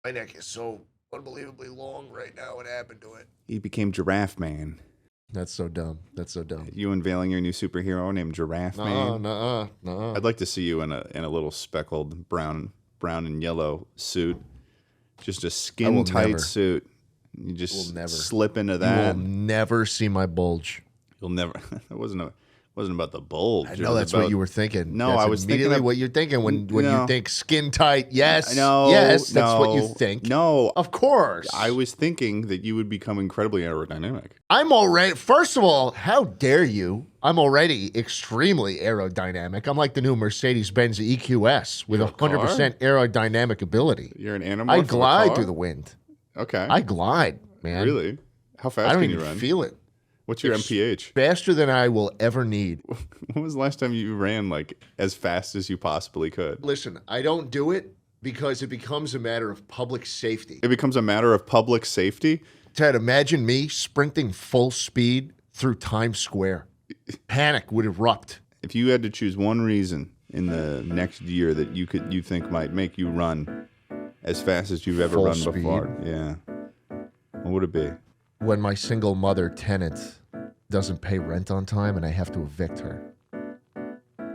My neck is so unbelievably long right now. What happened to it? He became Giraffe Man. That's so dumb. That's so dumb. You unveiling your new superhero named Giraffe Man? Nuh-uh. I'd like to see you in a little speckled brown and yellow suit. Just a skin tight suit. You just slip into that. You will never see my bulge. You'll never. It wasn't about the bulge. I know that's what you were thinking. No, that's I was immediately thinking what you're thinking when you think skin tight. Yes, no, yes, that's what you think. No, of course. I was thinking that you would become incredibly aerodynamic. I'm already. First of all, how dare you? I'm already extremely aerodynamic. I'm like the new Mercedes-Benz EQS with 100% aerodynamic ability. You're an animal. I glide through the wind. Okay. I glide, man. Really? How fast can you run? I don't even feel it. What's your MPH? Faster than I will ever need. When was the last time you ran like as fast as you possibly could? Listen, I don't do it because it becomes a matter of public safety. It becomes a matter of public safety? Ted, imagine me sprinting full speed through Times Square. Panic would erupt. If you had to choose one reason in the next year that you think might make you run as fast as you've ever run before, yeah, what would it be? When my single mother tenant doesn't pay rent on time and I have to evict her.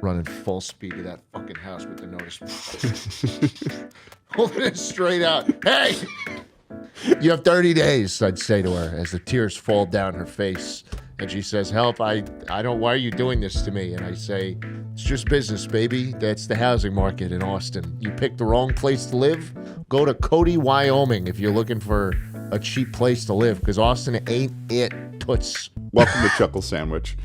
Running full speed to that fucking house with the notice. Holding it straight out. Hey! You have 30 days, I'd say to her as the tears fall down her face. And she says, help, I don't, why are you doing this to me? And I say, it's just business, baby. That's the housing market in Austin. You picked the wrong place to live. Go to Cody, Wyoming if you're looking for a cheap place to live, because Austin ain't it, toots. Welcome to Chuckle Sandwich.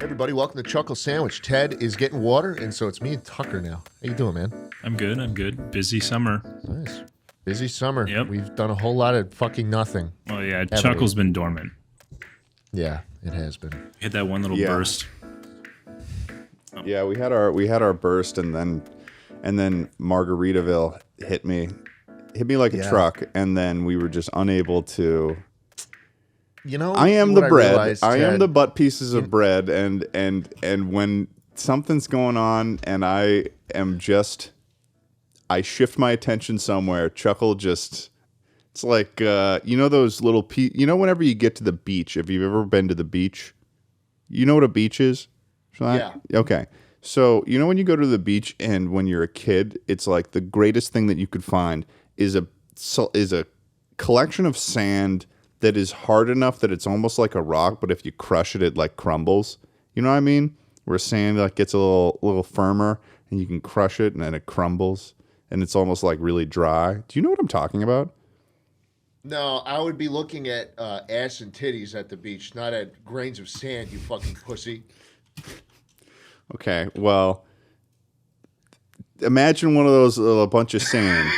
Everybody, welcome to Chuckle Sandwich. Ted is getting water, and so it's me and Tucker now. How you doing, man? I'm good. Busy summer. Nice. Busy summer. Yep. We've done a whole lot of fucking nothing. Oh yeah, Chuckle's been dormant. Yeah, it has been. Hit that one little burst. Oh. Yeah, we had our burst, and then Margaritaville hit me like a truck, and then we were just unable to. You know, I am the bread. I am the butt pieces of bread, and when something's going on, and I shift my attention somewhere. Chuckle just, it's like you know those little whenever you get to the beach, if you've ever been to the beach, you know what a beach is? Yeah. Okay. So you know when you go to the beach, and when you're a kid, it's like the greatest thing that you could find is a collection of sand that is hard enough that it's almost like a rock, but if you crush it, it like crumbles. You know what I mean? Where sand like gets a little firmer, and you can crush it, and then it crumbles, and it's almost like really dry. Do you know what I'm talking about? No, I would be looking at ass and titties at the beach, not at grains of sand, you fucking pussy. Okay, well, imagine one of those, a bunch of sand.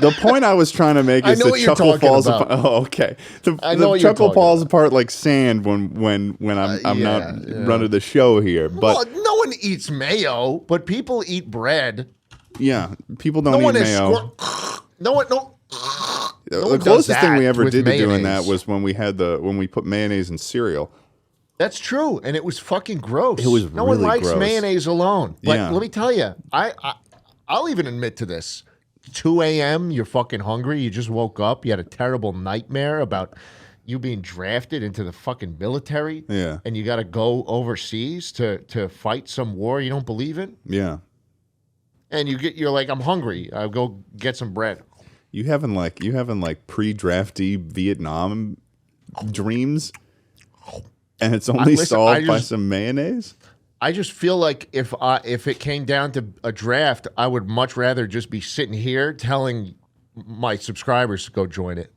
The point I was trying to make is that Chuckle falls apart. Oh, okay. The Chuckle falls apart like sand when I'm not running the show here. But well, no one eats mayo, but people eat bread. Yeah, people don't eat mayo. The closest thing we ever did to doing that was when we put mayonnaise in cereal. That's true, and it was fucking gross. It was no really one likes gross. mayonnaise alone. But let me tell you, I'll even admit to this. 2 a.m., you're fucking hungry. You just woke up. You had a terrible nightmare about you being drafted into the fucking military. Yeah. And you got to go overseas to fight some war you don't believe in. Yeah. And you're like, I'm hungry. I'll go get some bread. You having pre-draftee Vietnam dreams, and it's only solved by some mayonnaise. I just feel like if it came down to a draft, I would much rather just be sitting here telling my subscribers to go join it.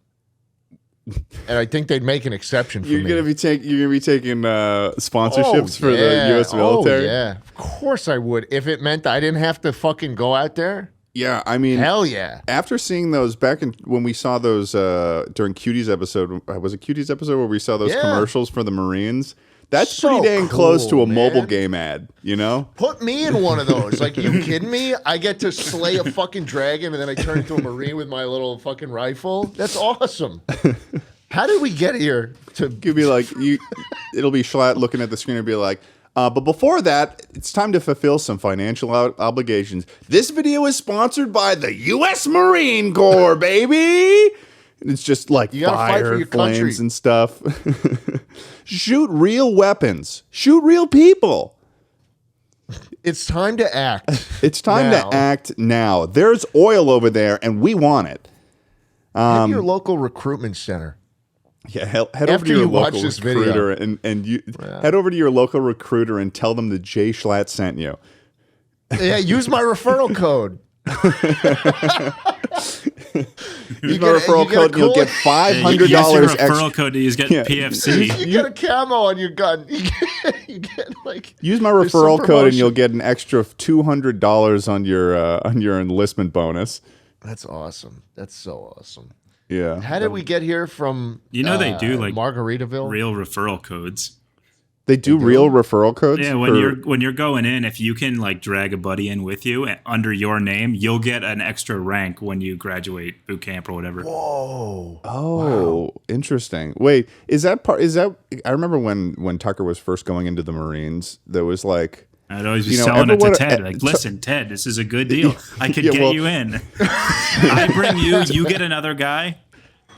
And I think they'd make an exception for me. You're gonna be taking sponsorships for the U.S. military. Oh yeah, of course I would. If it meant I didn't have to fucking go out there. Yeah, I mean, hell yeah. After seeing those when we saw those during Cutie's episode, was it Cutie's episode where we saw those commercials for the Marines? That's So pretty dang close to cool, a mobile man. game ad, you know? Put me in one of those. Like, you kidding me? I get to slay a fucking dragon and then I turn into a Marine with my little fucking rifle. That's awesome. How did we get here? Could be like it'll be Schlatt looking at the screen and be like, but before that, it's time to fulfill some financial obligations. This video is sponsored by the U.S. Marine Corps, baby. And it's just like You gotta fight for fire, your flames, country. and stuff. Shoot real weapons. Shoot real people. It's time to act. It's time Now. to act now. There's oil over there, and we want it. Hit your local recruitment center. Yeah, head over After to your you watch local this video. recruiter and you head over to your local recruiter and tell them that Jay Schlatt sent you. Yeah, use my referral code. Use my referral code and you'll get $500 Use your extra. referral code to use get Yeah. PFC. You get a camo on your gun. You get like. Use my there's some referral code and promotion. you'll get an extra $200 on your enlistment bonus. That's awesome. That's so awesome. Yeah. How did we get here from? You know they do like Margaritaville. real referral codes. They do real referral codes? Yeah, when you're going in, if you can like drag a buddy in with you under your name, you'll get an extra rank when you graduate boot camp or whatever. Whoa. Oh, interesting. Wait, is that I remember when Tucker was first going into the Marines, there was like I'd always be You know, selling it to everyone- Ted. Like, listen, Ted, this is a good deal. I could Yeah, get well- you in. I bring you get another guy.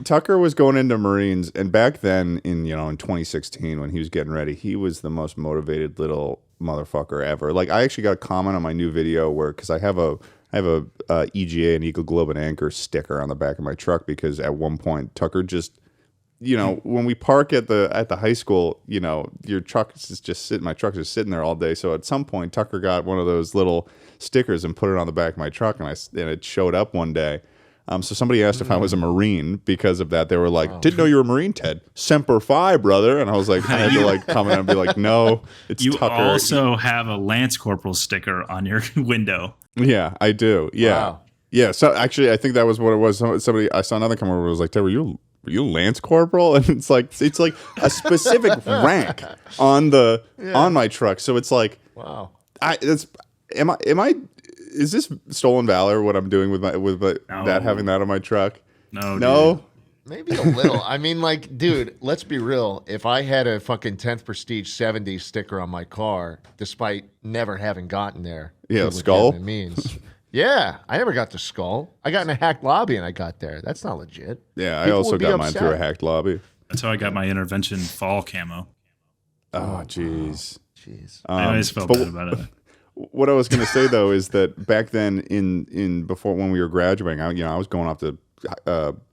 Tucker was going into Marines, and back then in 2016 when he was getting ready, he was the most motivated little motherfucker ever. Like, I actually got a comment on my new video because I have a EGA and Eagle Globe and Anchor sticker on the back of my truck because at one point Tucker just when we park at the high school, your truck is just sitting. My truck's just sitting there all day. So at some point, Tucker got one of those little stickers and put it on the back of my truck, and it showed up one day. So somebody asked if I was a Marine because of that. They were like, "Didn't know you were a Marine, Ted. Semper Fi, brother." And I was like, I had to like comment and be like, "No, it's You Tucker." also have a Lance Corporal sticker on your window. Yeah, I do. Yeah, Wow. yeah. So actually, I think that was what it was. Somebody, I saw another comment where it was like, "Ted, were you Lance Corporal?" And it's like a specific rank on my truck. So it's like, Wow. am I is this stolen valor what I'm doing with that having that on my truck? No. Dude. Maybe a little. I mean, like, dude, let's be real. If I had a fucking 10th Prestige 70 sticker on my car, despite never having gotten there, Yeah, through skull? legitimate means. Yeah, I never got the skull. I got in a hacked lobby and I got there. That's not legit. Yeah, I People also would be got mine through a upset. hacked lobby. That's how I got my intervention fall camo. Oh, jeez. Jeez. I always felt bad about it. What I was going to say though is that back then, in before when we were graduating, I was going off to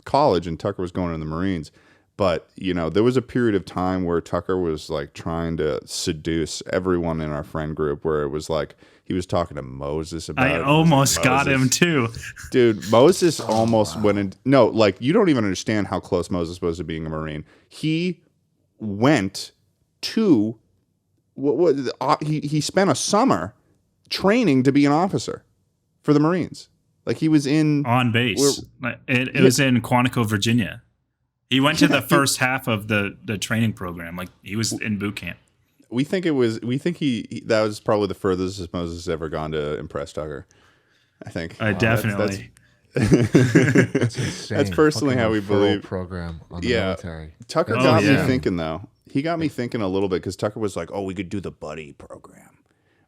college, and Tucker was going in the Marines. But there was a period of time where Tucker was like trying to seduce everyone in our friend group, where it was like he was talking to Moses about it. I It was almost like, got him Moses- too. Dude, Moses almost went in. No, like you don't even understand how close Moses was to being a Marine. He went to he spent a summer training to be an officer for the Marines. Like he was in On base. It was in Quantico, Virginia. He went to the first half of the training program. Like he was in boot camp. We think that was probably the furthest Moses has ever gone to impress Tucker. I think. Definitely. That's insane. That's personally Fucking how we referral believe. program on the Yeah. military. Tucker Oh, got me yeah. thinking though. He got me thinking a little bit because Tucker was like, "Oh, we could do the buddy program,"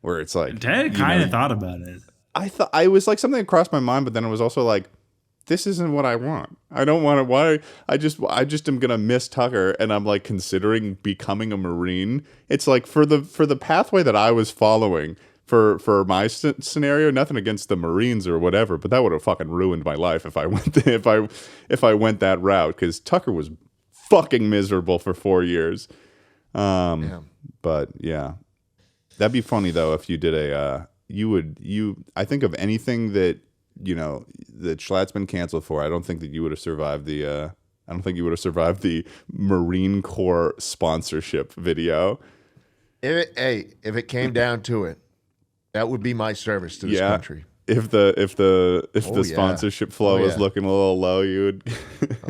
where it's like Ted kind of thought about it. I was like something that crossed my mind, but then it was also like, this isn't what I want. I don't want to. Why? I just am gonna miss Tucker, and I'm like considering becoming a Marine. It's like for the pathway that I was following for my scenario. Nothing against the Marines or whatever, but that would have fucking ruined my life if I went if I went that route, because Tucker was fucking miserable for 4 years. But yeah, that'd be funny though if you did a. I think of anything that that Schlatt's been canceled for. I don't think that you would have survived the. I don't think you would have survived the Marine Corps sponsorship video. If it came down to it, that would be my service to this country. If the yeah. sponsorship flow Oh, was yeah. looking a little low, you would.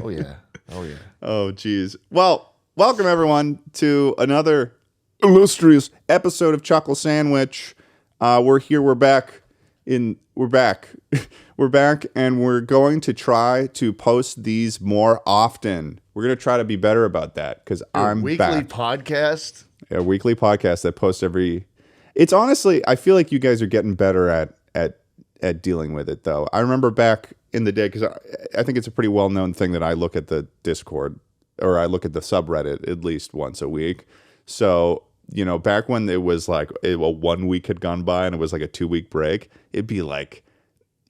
Oh yeah. Oh yeah. Oh geez. Well, welcome everyone to another illustrious episode of Chuckle Sandwich. We're here. We're back. We're back. We're back, and we're going to try to post these more often. We're going to try to be better about that because I'm weekly back. podcast. A weekly podcast that posts every. It's honestly, I feel like you guys are getting better at dealing with it, though. I remember back in the day, because I think it's a pretty well-known thing that I look at the Discord, or I look at the subreddit at least once a week. So, you know, back when it was like 1 week had gone by and it was like a 2-week break, it'd be like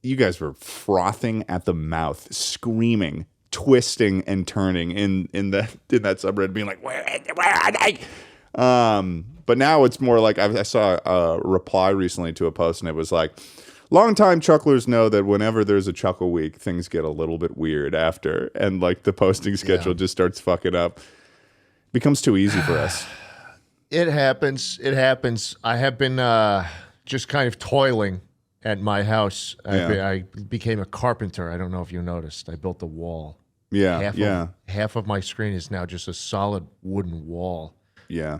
you guys were frothing at the mouth, screaming, twisting and turning in that subreddit, being like, where are they? But now it's more like I saw a reply recently to a post, and it was like, longtime chucklers know that whenever there's a chuckle week, things get a little bit weird after, and like the posting schedule just starts fucking up. Becomes too easy for us. It happens. It happens. I have been just kind of toiling at my house. I became a carpenter. I don't know if you noticed. I built a wall. Yeah, Half of my screen is now just a solid wooden wall. Yeah.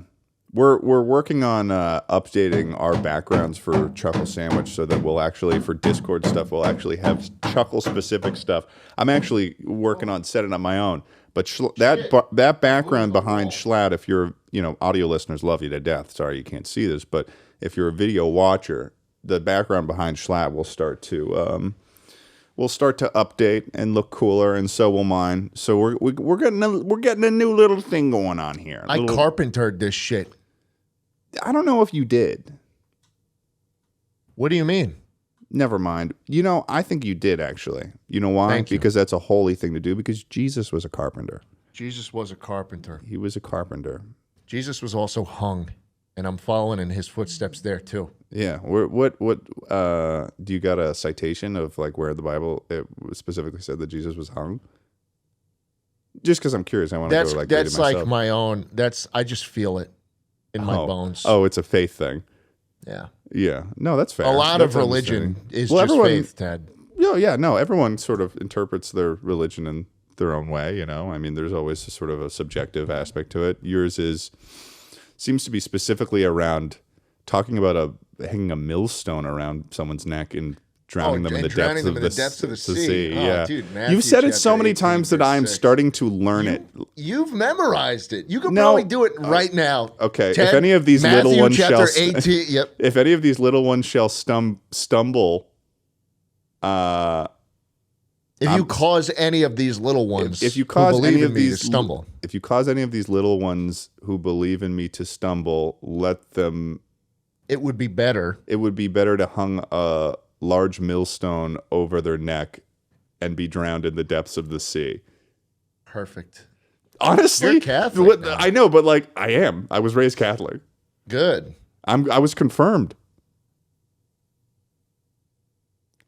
We're working on updating our backgrounds for Chuckle Sandwich so that we'll actually, for Discord stuff, we'll actually have Chuckle-specific stuff. I'm actually working on setting up my own. But that background behind Schlatt, if you're, audio listeners love you to death. Sorry you can't see this, but if you're a video watcher, the background behind Schlatt will start to update and look cooler, and so will mine. So we're getting a new little thing going on here. I carpentered this shit. I don't know if you did. What do you mean? Never mind. I think you did, actually. You know why? Thank you. Because that's a holy thing to do, because Jesus was a carpenter. Jesus was a carpenter. He was a carpenter. Jesus was also hung, and I'm following in his footsteps there, too. Yeah. What do you got a citation of like where the Bible specifically said that Jesus was hung? Just because I'm curious, I want to go like read it myself. That's like my own. I just feel it in my bones. Oh, it's a faith thing. Yeah. Yeah. No, that's fair. A lot of religion is just faith, Ted. Yeah. No, everyone sort of interprets their religion in their own way, I mean, there's always a sort of a subjective aspect to it. Yours seems to be specifically around talking about hanging a millstone around someone's neck and drowning them in the depths of the sea. Oh, yeah. Dude, you've said it so many times that I'm starting to learn it. You've memorized it. You could probably do it right now. Okay. Ted, if any of these little ones shall 18, yep. If any of these little ones shall stumble, if you cause any of these little ones if you cause any of these to stumble. If you cause any of these little ones who believe in me to stumble, let them. It would be better. It would be better to hung a large millstone over their neck and be drowned in the depths of the sea. Perfect. Honestly, you're Catholic. I know, but like I am. I was raised Catholic. Good. I was confirmed.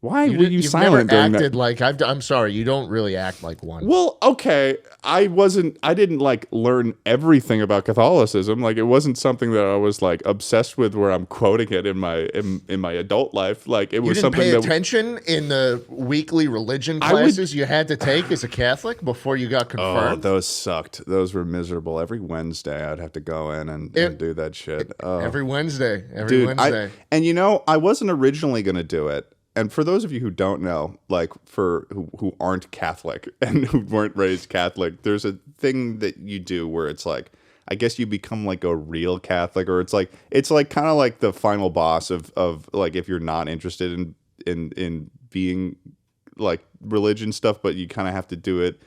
Why were you silent during that? Like I'm sorry, you don't really act like one. Well, okay, I didn't like learn everything about Catholicism. Like it wasn't something that I was like obsessed with where I'm quoting it in my adult life. Like it was something that... You didn't pay attention in the weekly religion classes you had to take as a Catholic before you got confirmed? Oh, those sucked. Those were miserable. Every Wednesday I'd have to go in and do that shit. Oh. Every Wednesday. Wednesday. I wasn't originally going to do it. And for those of you who don't know, like who aren't Catholic and who weren't raised Catholic, there's a thing that you do where it's like, I guess you become like a real Catholic, or it's like kind of like the final boss of like if you're not interested in being like religion stuff, but you kind of have to do it.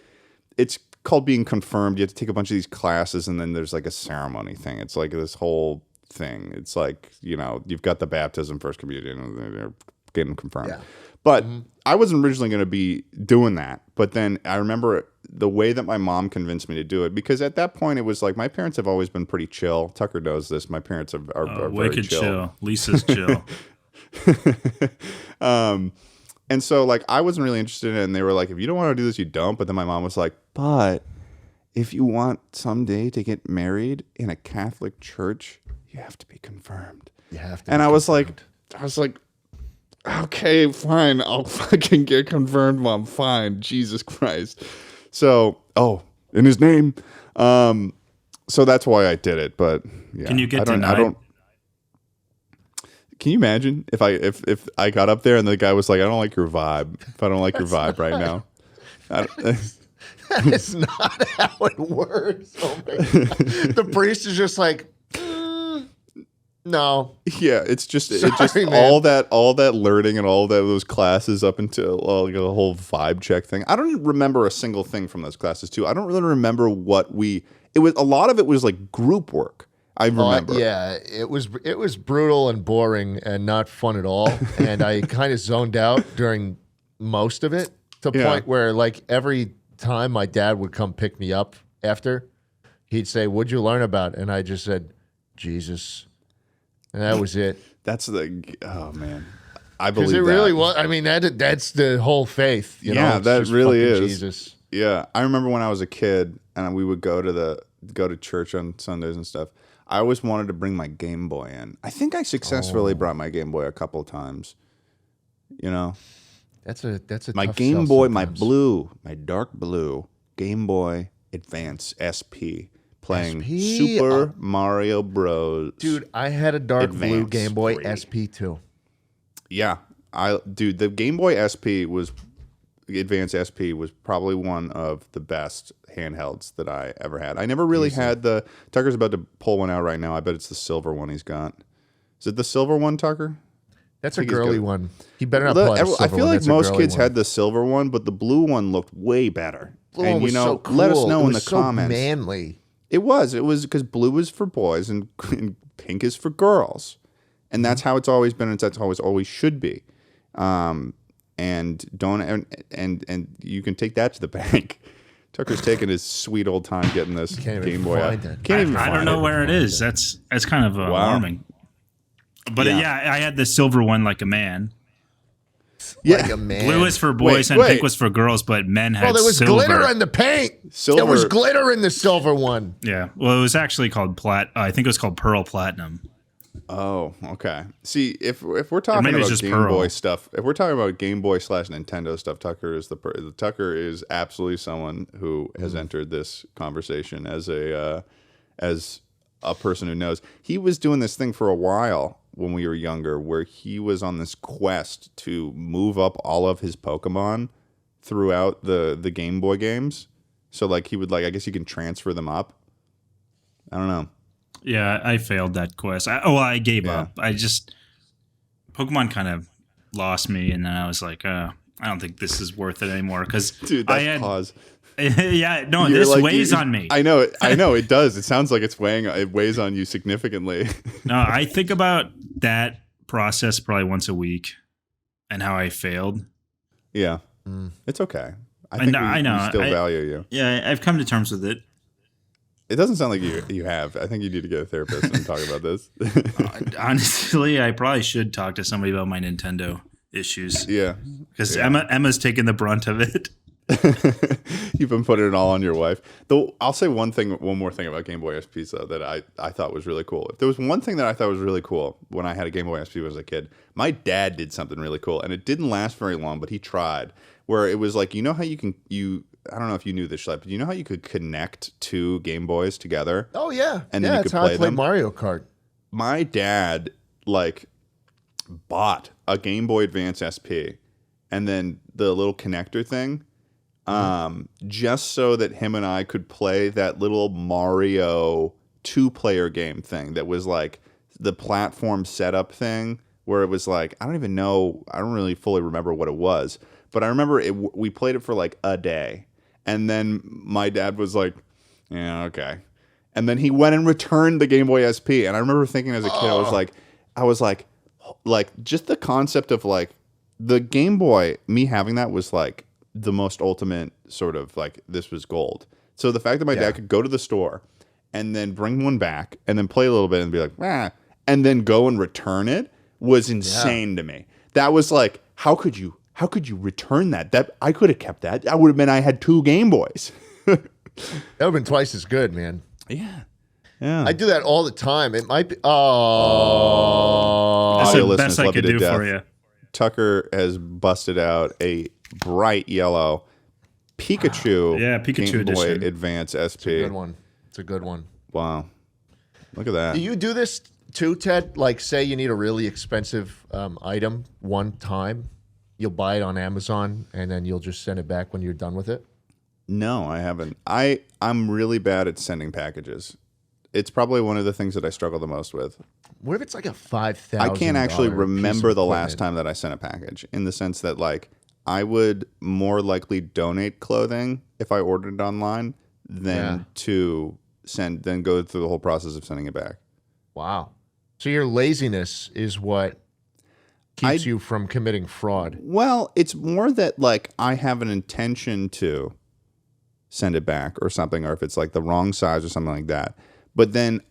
It's called being confirmed. You have to take a bunch of these classes, and then there's like a ceremony thing. It's like this whole thing. It's like, you've got the baptism, first communion, and they're getting confirmed. Yeah. But I wasn't originally going to be doing that. But then I remember the way that my mom convinced me to do it, because at that point it was like my parents have always been pretty chill. Tucker knows this. My parents are very wicked chill. Lisa's chill. And so like I wasn't really interested in it, and they were like, if you don't want to do this, you don't. But then my mom was like, but if you want someday to get married in a Catholic church, you have to be confirmed. You have to. And I was like, okay, fine. I'll fucking get confirmed, Mom. Fine. Jesus Christ. So, in his name. So that's why I did it. But yeah, Can you get I denied? don't. Can you imagine if I got up there and the guy was like, I don't like your vibe. If I don't like your vibe right now. That is not how it works. Oh my God. The priest is just like, no. Yeah, it's just Sorry, man. all that learning and all those classes up until like a whole vibe check thing. I don't remember a single thing from those classes too. I don't really remember it was. A lot of it was like group work. I remember. Yeah, it was brutal and boring and not fun at all. And I kind of zoned out during most of it to the point where like every time my dad would come pick me up after, he'd say, "What'd you learn about?" And I just said, "Jesus." And that was it. Oh man, I believe Because it that. really was. I mean, that's the whole faith. You know? Yeah, It's that just really fucking is. Jesus. Yeah, I remember when I was a kid and we would go to church on Sundays and stuff. I always wanted to bring my Game Boy in. I think I successfully brought my Game Boy a couple of times. You know, That's a my tough Game sell Boy, sometimes. my dark blue Game Boy Advance SP, playing SP? Super Mario Bros. Dude, I had a dark blue Advance Game Boy 3. SP too. Yeah, the Game Boy Advance SP was probably one of the best handhelds that I ever had. I never really had Tucker's about to pull one out right now. I bet it's the silver one he's got. Is it the silver one, Tucker? That's a think he's girly good. one. He better not pull out a silver I feel one. like That's a most girly kids one. had the silver one, but the blue one looked way better. Blue And one was so cool. let us know It in was the so comments. manly. It was because blue is for boys and pink is for girls, and that's how it's always been. And that's how it always should be. And you can take that to the bank. Tucker's taking his sweet old time getting this Can't even Game Boy out. find it. Can't even I find don't know it. where it is. That's kind of alarming. But Yeah. I had the silver one like a man. Yeah. Like a man. Blue was for boys and wait. pink was for girls, but men had Well, there was silver. glitter in the paint. Silver- There was glitter in the silver one. Yeah. Well, it was actually called I think it was called Pearl Platinum. Oh, okay. See, if we're talking maybe it's about just Game Pearl. Boy stuff, if we're talking about Game Boy / Nintendo stuff, Tucker is absolutely someone who has entered this conversation as a person who knows. He was doing this thing for a while when we were younger, where he was on this quest to move up all of his Pokemon throughout the Game Boy games. So like he would I guess you can transfer them up. I don't know. Yeah, I failed that quest. I gave Yeah. up. Pokemon kind of lost me, and then I was like, I don't think this is worth it anymore. Because Dude, that's pause. Yeah, no, You're this like- weighs you- on me. I know it does. It sounds like it weighs on you significantly. No, I think about that process probably once a week, and how I failed. Yeah. It's okay. I think I know. we still I- value you. Yeah, I've come to terms with it. It doesn't sound like you have. I think you need to get a therapist and talk about this. Honestly, I probably should talk to somebody about my Nintendo issues. Yeah. Because Emma's taking the brunt of it. You've been putting it all on your wife. Though I'll say one more thing about Game Boy SPs though, that I thought was really cool. If there was one thing that I thought was really cool when I had a Game Boy SP as a kid, my dad did something really cool, and it didn't last very long, but he tried. Where it was like, you know how I don't know if you knew this, Schlatt, but you know how you could connect two Game Boys together? Oh yeah, And then you that's could how play I played them? Mario Kart. My dad bought a Game Boy Advance SP and then the little connector thing, just so that him and I could play that little Mario 2-player game thing that was like the platform setup thing, where it was like, I don't really fully remember what it was, but I remember we played it for like a day, and then my dad was like, yeah, okay. And then he went and returned the Game Boy SP. And I remember thinking as a kid, I was like, just the concept of like the Game Boy, me having that was like the most ultimate sort of like, this was gold. So the fact that my dad could go to the store and then bring one back and then play a little bit and be like, and then go and return it was insane to me. That was like, how could you return that? That I could have kept that. That would have been, I had 2 Game Boys. That would have been twice as good, man. Yeah. I do that all the time. It might be. That's Audio the listeners best I love could you to do death. for you. Tucker has busted out a bright yellow Pikachu, Yeah, Pikachu Game Boy edition. Advance SP. good one. It's a good one. Wow. Look at that. Do you do this too, Ted? Like, say you need a really expensive item one time, you'll buy it on Amazon, and then you'll just send it back when you're done with it? No, I haven't. I'm really bad at sending packages. It's probably one of the things that I struggle the most with. What if it's like a $5,000? I can't actually remember the last time that I sent a package, in the sense that, like, I would more likely donate clothing if I ordered it online than than go through the whole process of sending it back. Wow. So your laziness is what keeps you from committing fraud. Well, it's more that, like, I have an intention to send it back or something, or if it's like the wrong size or something like that. But then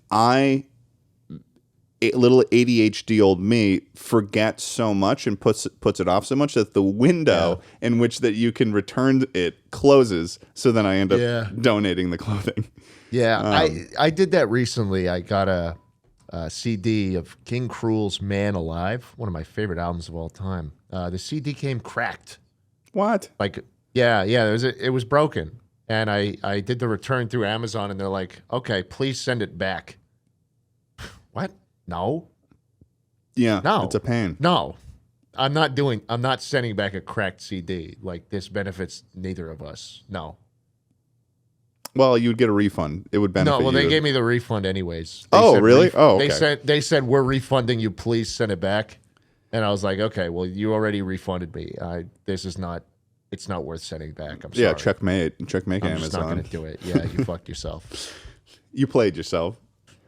little ADHD old me forgets so much and puts it off so much that the window in which that you can return it closes. So then I end up donating the clothing. Yeah, I did that recently. I got a CD of King Cruel's Man Alive, one of my favorite albums of all time. The CD came cracked. What? Like, it was broken. And I did the return through Amazon, and they're like, okay, please send it back. What? No. Yeah, no, it's a pain. No, I'm not sending back a cracked CD. Like, this benefits neither of us. No. Well, you would get a refund. It would benefit you. No, well, they gave me the refund anyways. Really? Okay. They said, we're refunding you. Please send it back. And I was like, okay, well, you already refunded me. It's not worth sending back. I'm sorry. Yeah, checkmate I'm Amazon. just not going to do it. Yeah, you fucked yourself. You played yourself.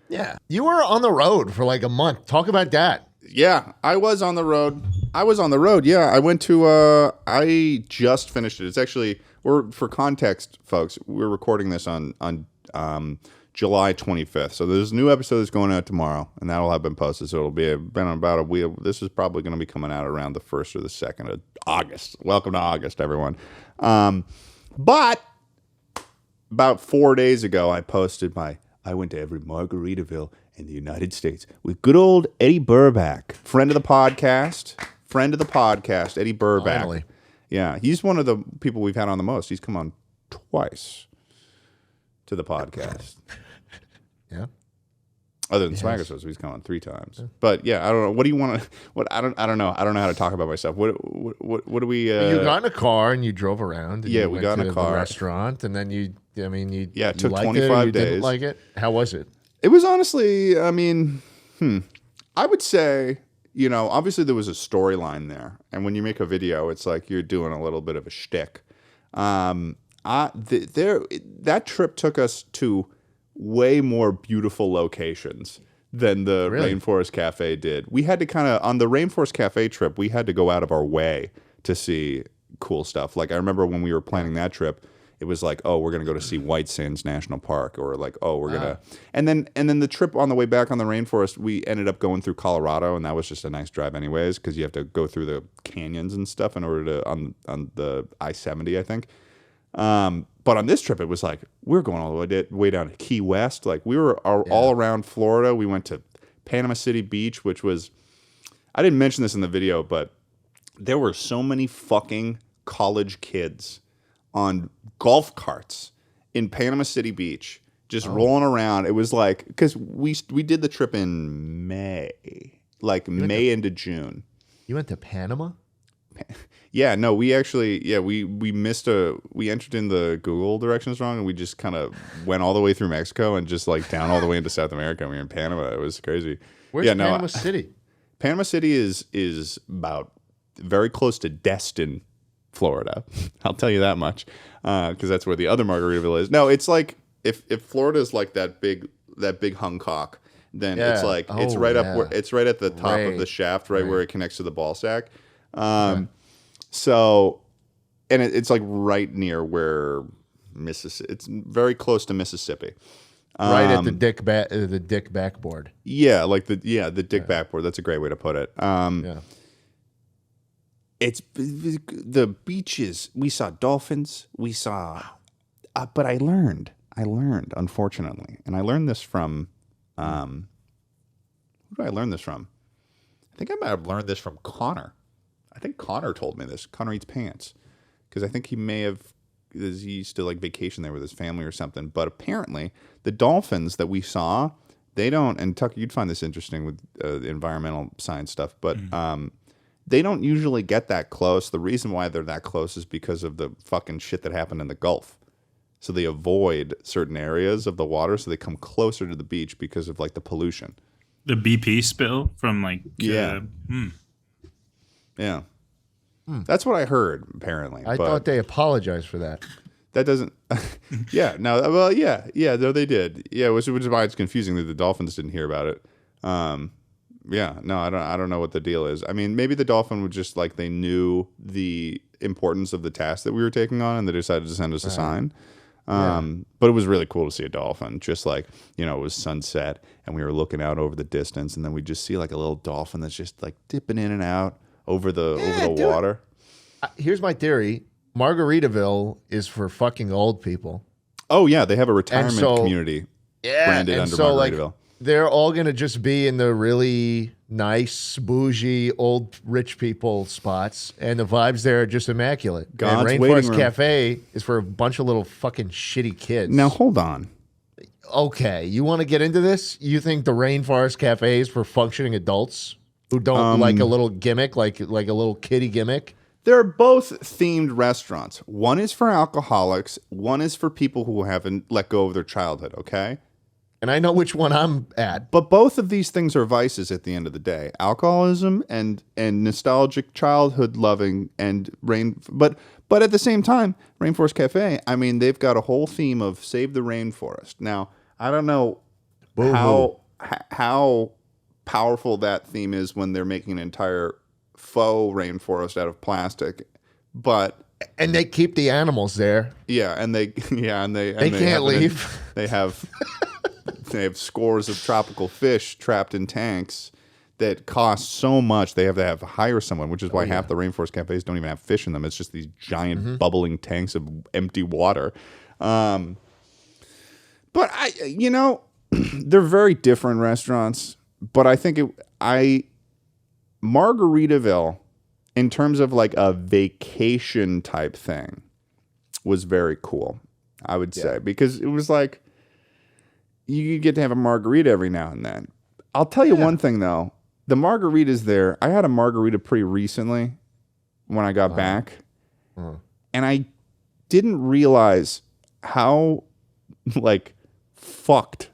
Yeah. You were on the road for like a month. Talk about that. Yeah, I was on the road. Yeah, I went to, I just finished it. It's actually, for context, folks, we're recording this on July 25th. So there's a new episode that's going out tomorrow, and that'll have been posted. So it'll been about a week. This is probably going to be coming out around the 1st or the 2nd of August. Welcome to August, everyone. But about 4 days ago, I posted I went to every Margaritaville in the United States with good old Eddie Burback, friend of the podcast, Eddie Burback. Finally. Yeah, he's one of the people we've had on the most. He's come on twice to the podcast. Yeah. Other than Swagger Sauce, he's come on 3 times. But yeah, I don't know. What do you want to? I don't know. I don't know how to talk about myself. What do we? You got in a car and you drove around. And yeah, you we went got in to a car. the restaurant, and then it took 25 days. Didn't like it? How was it? It was honestly, I mean, I would say, obviously there was a storyline there, and when you make a video, it's like you're doing a little bit of a shtick. That trip took us to way more beautiful locations than the Rainforest Cafe did. We had to on the Rainforest Cafe trip, we had to go out of our way to see cool stuff. Like, I remember when we were planning that trip, it was like, oh, we're going to go to see White Sands National Park, or like, oh, we're going to, and then the trip on the way back on the Rainforest, we ended up going through Colorado, and that was just a nice drive anyways, because you have to go through the canyons and stuff in order to, on the I-70, I think. But on this trip, it was like, we're going all the way down to Key West. Like, we were all around Florida. We went to Panama City Beach, which was, I didn't mention this in the video, but there were so many fucking college kids on golf carts in Panama City Beach, just rolling around. It was like, because we did the trip in May, into June. You went to Panama? Yeah, no, we actually, we entered in the Google directions wrong, and we just kind of went all the way through Mexico and just like down all the way into South America, and we were in Panama. It was crazy. Where's Panama City? Panama City is about very close to Destin, Florida. I'll tell you that much, because that's where the other Margaritaville is. No, it's like if Florida is like that big hung cock, then it's like it's right up where it's right at the top of the shaft, right where it connects to the ball sack. So, and it's like right near where Mississippi. It's very close to Mississippi. Right at the dick backboard. Yeah, like the dick backboard. That's a great way to put it. It's the beaches. We saw dolphins. We saw, but I learned, unfortunately, and I learned this from, who did I learn this from? I think I might have learned this from Connor. I think Connor told me this. Connor Eats Pants, because I think he may have he used to like vacation there with his family or something. But apparently, the dolphins that we saw, they don't. And Tucker, you'd find this interesting with environmental science stuff, but they don't usually get that close. The reason why they're that close is because of the fucking shit that happened in the Gulf. So they avoid certain areas of the water, so they come closer to the beach because of like the pollution. The BP spill from like Yeah. That's what I heard. Apparently, I thought they apologized for that. that doesn't. Yeah, no. Well, yeah, no, they did. Yeah, which is why it's confusing that the Dolphins didn't hear about it. Yeah, no, I don't know what the deal is. I mean, maybe the dolphin would just like they knew the importance of the task that we were taking on, and they decided to send us a sign. But it was really cool to see a dolphin. Just like, you know, it was sunset, and we were looking out over the distance, and then we just see like a little dolphin that's just like dipping in and out over the water. Here's my theory: Margaritaville is for fucking old people. Oh yeah, they have a retirement community branded and under so Margaritaville. like they're all gonna just be in the really nice, bougie, old rich people spots, and the vibes there are just immaculate. God's and waiting Rainforest room. Cafe is for a bunch of little fucking shitty kids. Now hold on. Okay, you want to get into this? You think the Rainforest Cafe is for functioning adults who don't like a little gimmick, like a little kiddie gimmick? They're both themed restaurants. One is for alcoholics. One is for people who haven't let go of their childhood. Okay. And I know which one I'm at. But both of these things are vices at the end of the day. Alcoholism and nostalgic childhood loving and but at the same time, Rainforest Cafe, I mean, they've got a whole theme of save the rainforest. Now, I don't know how powerful that theme is when they're making an entire faux rainforest out of plastic, but And they keep the animals there. they can't leave. They have they have scores of tropical fish trapped in tanks that cost so much they have to hire someone, which is why half the rainforest cafes don't even have fish in them. It's just these giant bubbling tanks of empty water. But they're very different restaurants. But I think Margaritaville, in terms of like a vacation type thing, was very cool, I would say, because it was like you get to have a margarita every now and then. I'll tell you one thing, though. The margaritas there, I had a margarita pretty recently when I got back, and I didn't realize how, like, fucked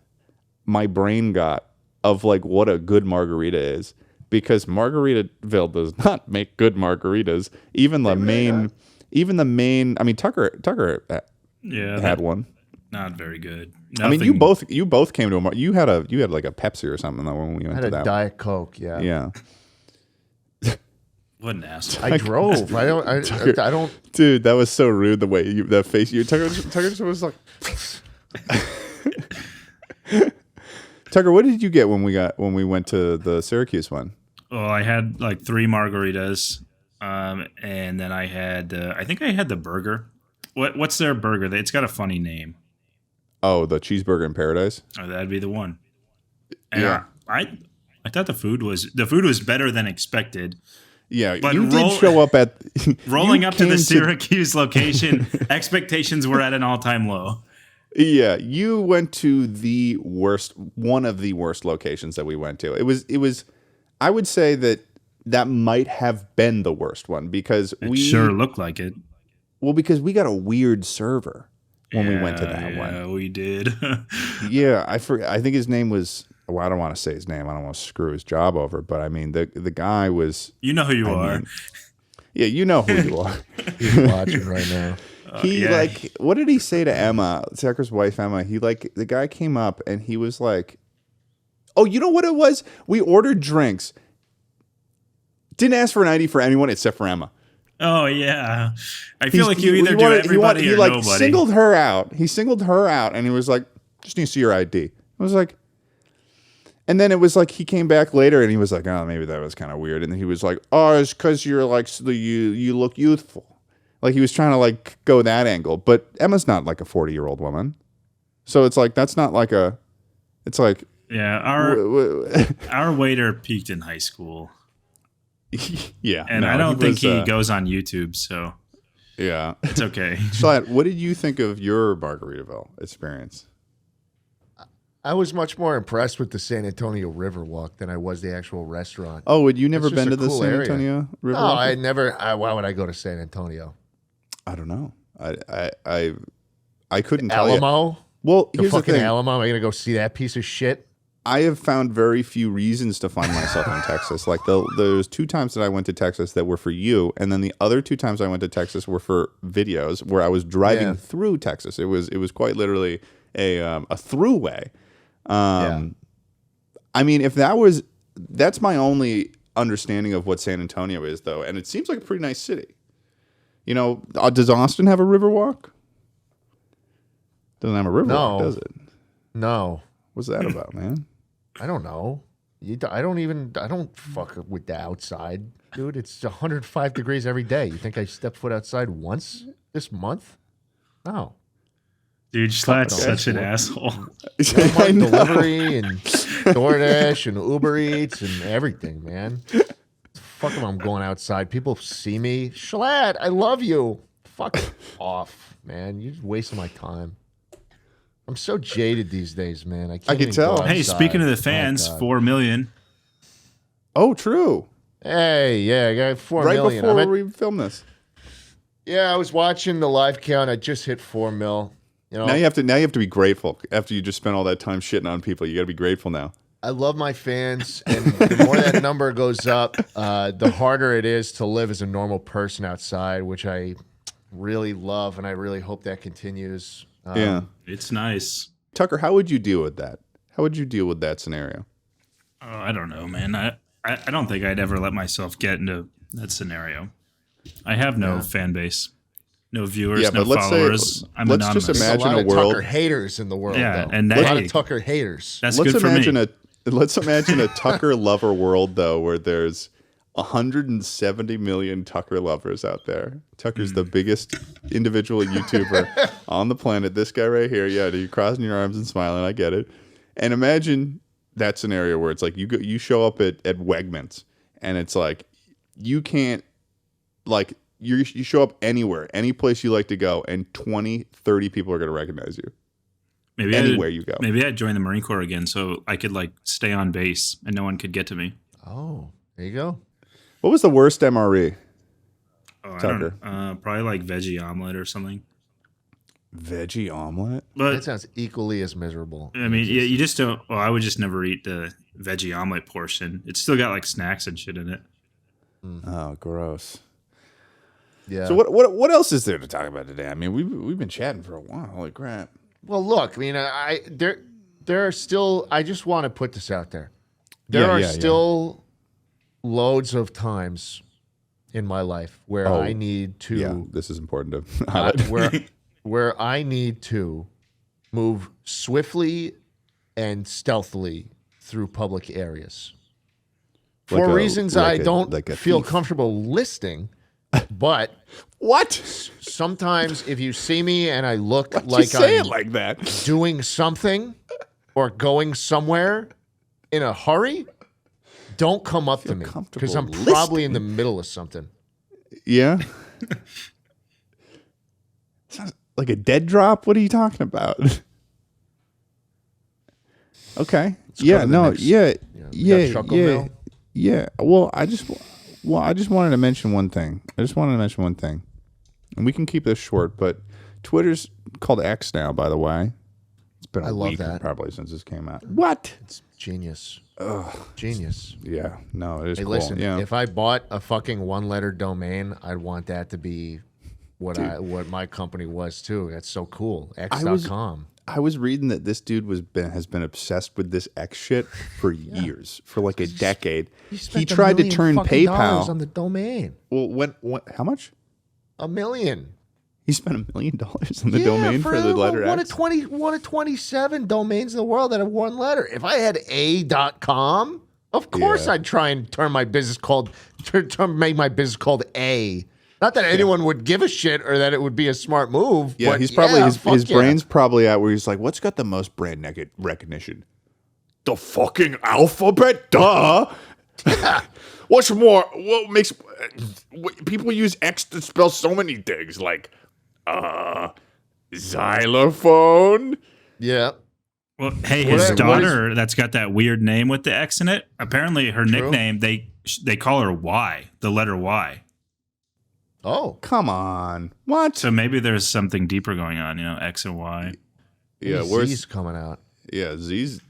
my brain got of, like, what a good margarita is. Because Margaritaville does not make good margaritas. Even the main, I mean, Tucker had one. Not very good. I mean, you both came to you had like a Pepsi or something though when we went to that. I had a Diet Coke, yeah. Yeah. What an asshole. I drove. I don't. Dude, that was so rude. The way that face Tucker just was like. Tucker, what did you get when we went to the Syracuse one? Oh, I had like 3 margaritas, and then I had I think I had the burger. What's their burger? It's got a funny name. Oh, the cheeseburger in paradise. Oh, that'd be the one. And Yeah. I thought the food was better than expected. Yeah, But you did show up at Rolling you up to the came Syracuse location, expectations were at an all-time low. Yeah, you went to one of the worst locations that we went to. It was I would say that might have been the worst one because It sure looked like it. Well, because we got a weird server when we went to that one. Yeah, we did. Yeah, I think his name was. Well, I don't want to say his name. I don't want to screw his job over. But I mean, the guy was. You know who you are. Yeah, you know who you are. He's watching right now. What did he say to Emma, Tucker's wife, Emma? The guy came up and he was like, "Oh, you know what it was? We ordered drinks. Didn't ask for an ID for anyone except for Emma." Oh yeah, I feel like you either do everybody or nobody. Singled her out. He singled her out, and he was like, "Just need to see your ID." I was like, and then it was like he came back later, and he was like, "Oh, maybe that was kind of weird." And then he was like, "Oh, it's because you're like you look youthful." Like he was trying to like go that angle, but Emma's not like a 40-year-old woman, so it's like that's not like a. It's like yeah, our waiter peaked in high school. Yeah, and I don't think he goes on YouTube. So Yeah. It's okay. Schlatt, what did you think of your Margaritaville experience? I was much more impressed with the San Antonio Riverwalk than I was the actual restaurant. Oh, had you never It's just been a to the cool San area. Antonio Riverwalk? No, I never. Why would I go to San Antonio? I don't know. I couldn't tell you. Alamo? Well, The here's the fucking thing. Alamo? Am I going to go see that piece of shit? I have found very few reasons to find myself in Texas. Like those 2 times that I went to Texas that were for you, and then the other 2 times I went to Texas were for videos where I was driving through Texas. It was quite literally a throughway. I mean, that's my only understanding of what San Antonio is, though, and it seems like a pretty nice city. You know, does Austin have a Riverwalk? Doesn't have a Riverwalk, does it? No. What's that about, man? I don't know. I don't fuck with the outside, dude. It's 105 degrees every day. You think I stepped foot outside once this month? No. Dude, Schlatt's such an asshole. Walmart delivery and DoorDash and Uber Eats and everything, man. Fuck if I'm going outside. People see me. Schlatt, I love you. Fuck off, man. You're just wasting my time. I'm so jaded these days, man. I can't can tell. Hey, speaking of the Oh, fans, God. 4 million. Oh, true. Hey, yeah, I got 4 Right million. before we filmed this. Yeah, I was watching the live count. I just hit 4 mil. You know, Now you have to be grateful after you just spent all that time shitting on people. You got to be grateful now. I love my fans, and the more that number goes up, the harder it is to live as a normal person outside, which I really love, and I really hope that continues. Yeah. It's nice. Tucker, how would you deal with that? How would you deal with that scenario? Oh, I don't know, man. I don't think I'd ever let myself get into that scenario. I have no fan base, no viewers, Yeah, no but let's say- followers. I'm let's anonymous. just imagine a lot a of world- Tucker haters in the world, Yeah, though. and a lot hey, of Tucker haters. That's Let's good for imagine me. let's imagine a Tucker lover world though, where there's 170 million Tucker lovers out there. Tucker's the biggest individual YouTuber on the planet. This guy right here, yeah, you're crossing your arms and smiling. I get it. And imagine that scenario where it's like you show up at Wegmans and it's like you can't like you show up anywhere, any place you like to go, and 20, 30 people are going to recognize you. Maybe Anywhere you go. Maybe I'd join the Marine Corps again so I could like stay on base and no one could get to me. Oh, there you go. What was the worst MRE? Oh, I Tucker. don't, probably like veggie omelet or something. Veggie omelet? That But sounds equally as miserable. I mean, yeah, you just don't. Well, I would just never eat the veggie omelet portion. It's still got like snacks and shit in it. Oh, gross. Yeah. So what else is there to talk about today? I mean, we've been chatting for a while. Holy crap! Well, look, I mean, there are still. I just want to put this out there. There Yeah, are yeah, still loads of times in my life where Oh, I need to. Yeah, this is important to highlight. where I need to move swiftly and stealthily through public areas Like for a- reasons like I a- don't like a feel thief. comfortable listing. But What? sometimes if you see me and I look Why'd like you say I'm it like that? doing something or going somewhere in a hurry, don't come up to me because I'm comfortable probably in the middle of something. Yeah. Sounds like a dead drop. What are you talking about? Okay. go to the next- Yeah. we got Chuckle Yeah. Mail? Yeah. Well, I just wanted to mention one thing. And we can keep this short, but Twitter's called X now, by the way. It's been a I love week that. probably since this came out. What? It's genius. Genius. Yeah. No, it is Hey, cool. listen, yeah. if I bought a fucking one-letter domain, I'd want that to be what my company was too. That's so cool. X.com. I was reading that this dude has been obsessed with this X shit for years, for like a decade. He tried to turn PayPal on the domain. Well, how much? $1 million. He spent $1 million on the domain for the letter one X. One of 27 domains in the world that have one letter. If I had A.com, of course Yeah. I'd try and turn my business make my business called A. Not that anyone would give a shit or that it would be a smart move. Yeah, but he's probably his fuck yeah. brain's probably out where he's like, what's got the most brand recognition? The fucking alphabet, duh. What's more? What makes people use X to spell so many things like xylophone? Yeah. Well, hey, his daughter that's got that weird name with the X in it. Apparently, her nickname they call her Y, the letter Y. Oh, come on! What? So maybe there's something deeper going on. X and Y. Yeah, where's Z's coming out? Yeah, Z's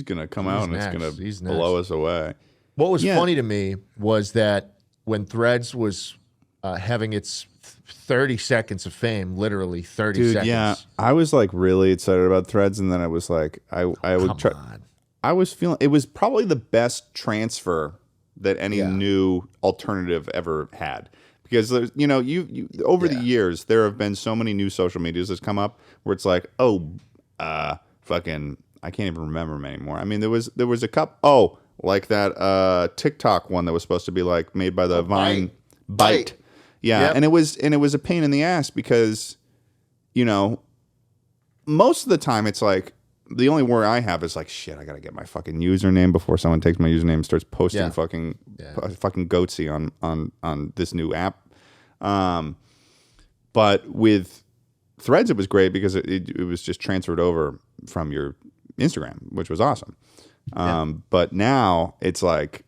gonna come out and it's gonna blow us away. What was funny to me was that when Threads was having its 30 seconds of fame, literally 30 seconds. Yeah, I was like really excited about Threads, and then I was like, I would try. I was feeling it was probably the best transfer that any new alternative ever had. Because there's, you over the years there have been so many new social medias that's come up where it's like, fucking, I can't even remember them anymore. I mean, there was a couple, like that TikTok one that was supposed to be like made by the Vine Bite. Yeah, yep. and it was a pain in the ass because, most of the time it's like the only worry I have is like, shit, I gotta get my fucking username before someone takes my username and starts posting fucking goatsy on this new app. But with Threads, it was great because it was just transferred over from your Instagram, which was awesome. But now it's like,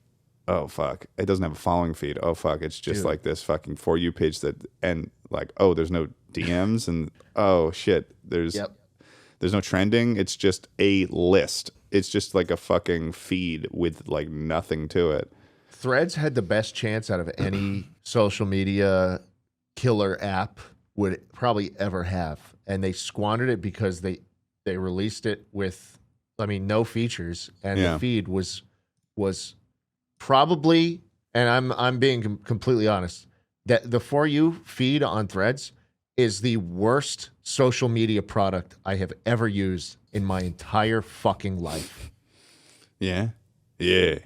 oh fuck, it doesn't have a following feed. Oh fuck, it's just like this fucking For You page and like, oh, there's no DMs and oh shit, there's no trending. It's just a list. It's just like a fucking feed with like nothing to it. Threads had the best chance out of any social media killer app would probably ever have. And they squandered it because they released it with, no features. And the feed was probably, and I'm being completely honest, that the For You feed on Threads is the worst social media product I have ever used in my entire fucking life. Yeah. Yeah.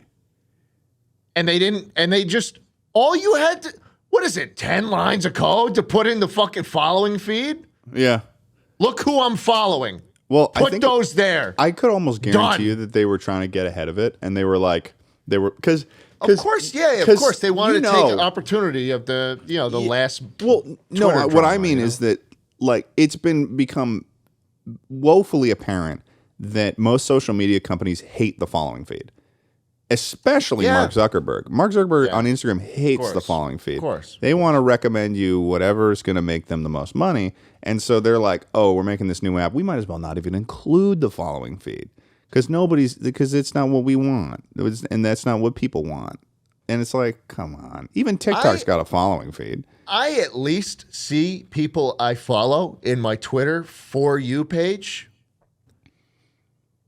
And they just, all you had to, what is it, 10 lines of code to put in the fucking following feed? Yeah. Look who I'm following. Well, put those there. I could almost guarantee you that they were trying to get ahead of it, and because of course, of course, they wanted to take an opportunity of the last. Well, no, what I mean is that like it's become woefully apparent that most social media companies hate the following feed, especially Mark Zuckerberg. Mark Zuckerberg on Instagram hates the following feed. Of course, they want to recommend you whatever is going to make them the most money, and so they're like, "Oh, we're making this new app. We might as well not even include the following feed." Because it's not what we want, and that's not what people want, and it's like, come on. Even TikTok's got a following feed. I at least see people I follow in my Twitter For You page.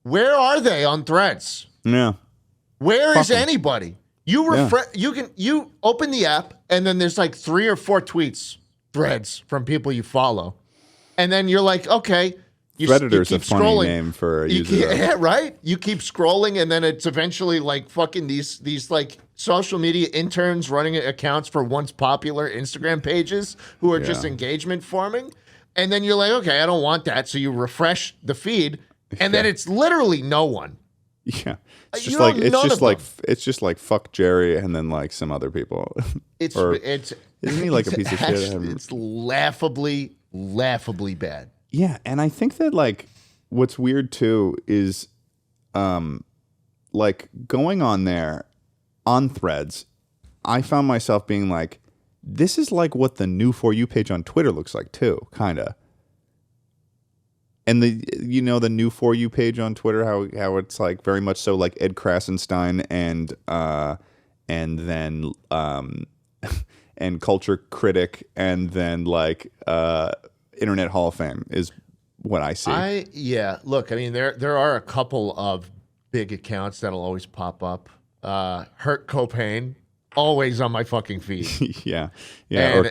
Where are they on Threads? Yeah. Where is anybody? You you open the app and then there's like 3 or 4 threads from people you follow, and then you're like, okay. Redditor's a funny name for a user. Yeah, right? You keep scrolling, and then it's eventually like fucking these like social media interns running accounts for once popular Instagram pages who are just engagement farming. And then you're like, okay, I don't want that. So you refresh the feed, and then it's literally no one. Yeah. It's just like fuck Jerry and then like some other people. Isn't he like a piece of shit? It's laughably bad. Yeah, and I think that like what's weird too is like going on there on Threads, I found myself being like, this is like what the new For You page on Twitter looks like too, kind of. And the new For You page on Twitter, how it's like very much so like Ed Krasenstein and then and Culture Critic and then like Internet Hall of Fame is what I see. Look, I mean, there are a couple of big accounts that'll always pop up. Hurt Copain, always on my fucking feed. yeah. And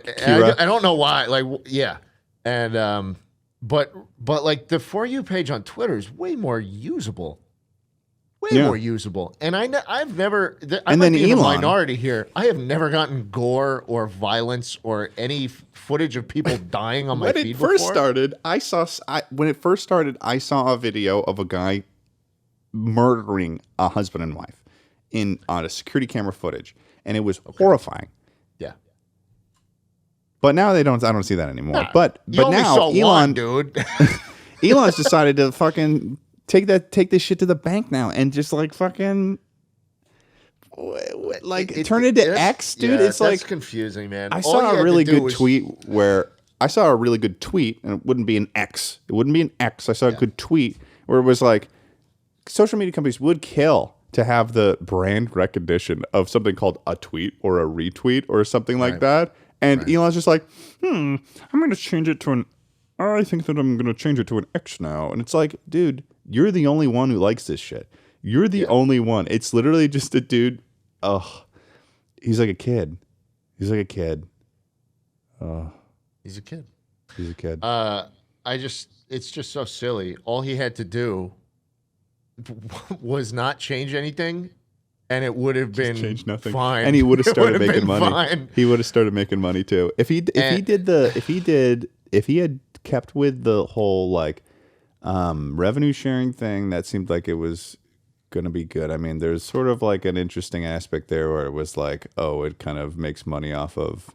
I don't know why. Like, yeah, and but like the For You page on Twitter is way more usable. More usable. And I've never, I might be in the minority here. I have never gotten gore or violence or any footage of people dying on my feed before. When it first started, I saw a video of a guy murdering a husband and wife on a security camera footage. and it was horrifying. Yeah. But now I don't see that anymore. Nah, but you only now saw Elon, one, dude. Elon's decided to fucking take this shit to the bank now and just like fucking like turn it into X, dude. Yeah, it's like confusing, man. I saw a really good tweet where I saw a really good tweet, and it wouldn't be an X. It wouldn't be an X. I saw a good tweet where it was like social media companies would kill to have the brand recognition of something called a tweet or a retweet or something like that. And Elon's just like, I'm going to change it to an. I think that I'm going to change it to an X now. And it's like, dude, you're the only one who likes this shit. You're the only one. It's literally just a dude. He's like a kid. He's like a kid. He's a kid. He's a kid. It's just so silly. All he had to do was not change anything, and it would have been changed nothing. Fine. And he would have started been making money. fine. He would have started making money too. If he had kept with the whole like revenue sharing thing, that seemed like it was gonna be good. I mean, there's sort of like an interesting aspect there where it was like, oh, it kind of makes money off of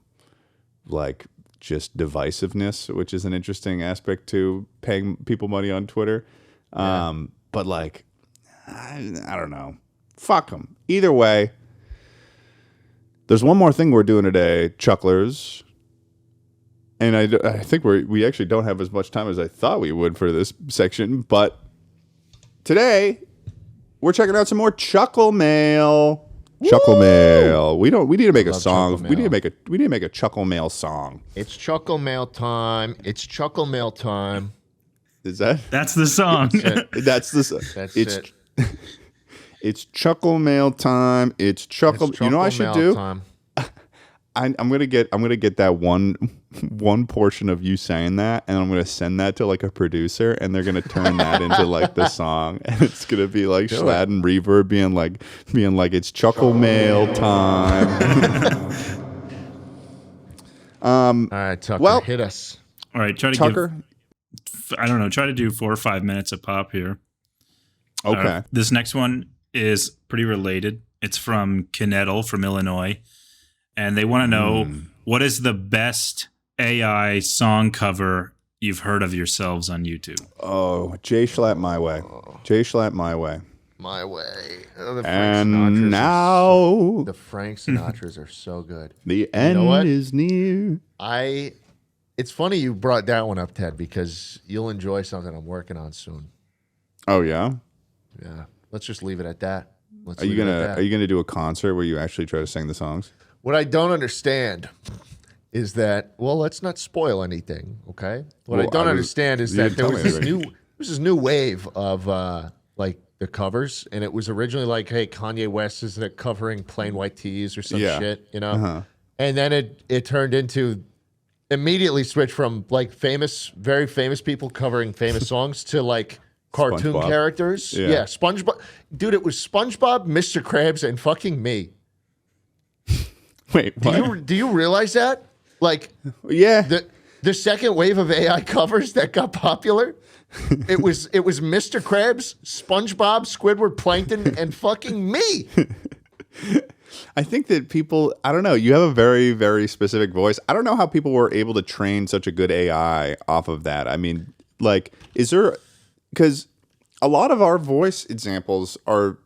like just divisiveness, which is an interesting aspect to paying people money on Twitter. But like, I don't know. Fuck them. Either way, there's one more thing we're doing today, Chucklers. And I think we actually don't have as much time as I thought we would for this section. But today, we're checking out some more Chuckle Mail. Woo! Chuckle Mail. We need to make a song. We need to make a Chuckle Mail song. It's Chuckle Mail time. It's Chuckle Mail time. Is that? That's the song. That's it. It's Chuckle Mail time. It's Chuckle. You know what I should do? Time. I'm gonna get that one portion of you saying that, and I'm gonna send that to like a producer, and they're gonna turn that into like the song, and it's gonna be like Schlatt and Reverb being like it's Chuckle Mail time. All right, Tucker, hit us. All right, try to Tucker. I don't know. Try to do 4 or 5 minutes a pop here. Okay. This next one is pretty related. It's from Kinettle from Illinois. And they want to know, what is the best AI song cover you've heard of yourselves on YouTube? Oh, J Schlatt My Way. J Schlatt My Way. My Way. Oh, the And now the Frank Sinatras are so good. The end is near. It's funny you brought that one up, Ted, because you'll enjoy something I'm working on soon. Oh yeah? Yeah. Let's just leave it at that. Are you gonna do a concert where you actually try to sing the songs? What I don't understand is that, well, let's not spoil anything, okay? What I don't understand is that there was this new wave of like the covers, and it was originally like, hey, Kanye West is covering Plain White Tees or some shit, you know? Uh-huh. And then it turned into immediately switched from like very famous people covering famous songs to like cartoon characters. Yeah, SpongeBob. Dude, it was SpongeBob, Mr. Krabs, and fucking me. Wait, what? Do you realize that? Like, the second wave of AI covers that got popular, it was Mr. Krabs, SpongeBob, Squidward, Plankton, and fucking me. I think that people, I don't know, you have a very, very specific voice. I don't know how people were able to train such a good AI off of that. I mean, like, because a lot of our voice examples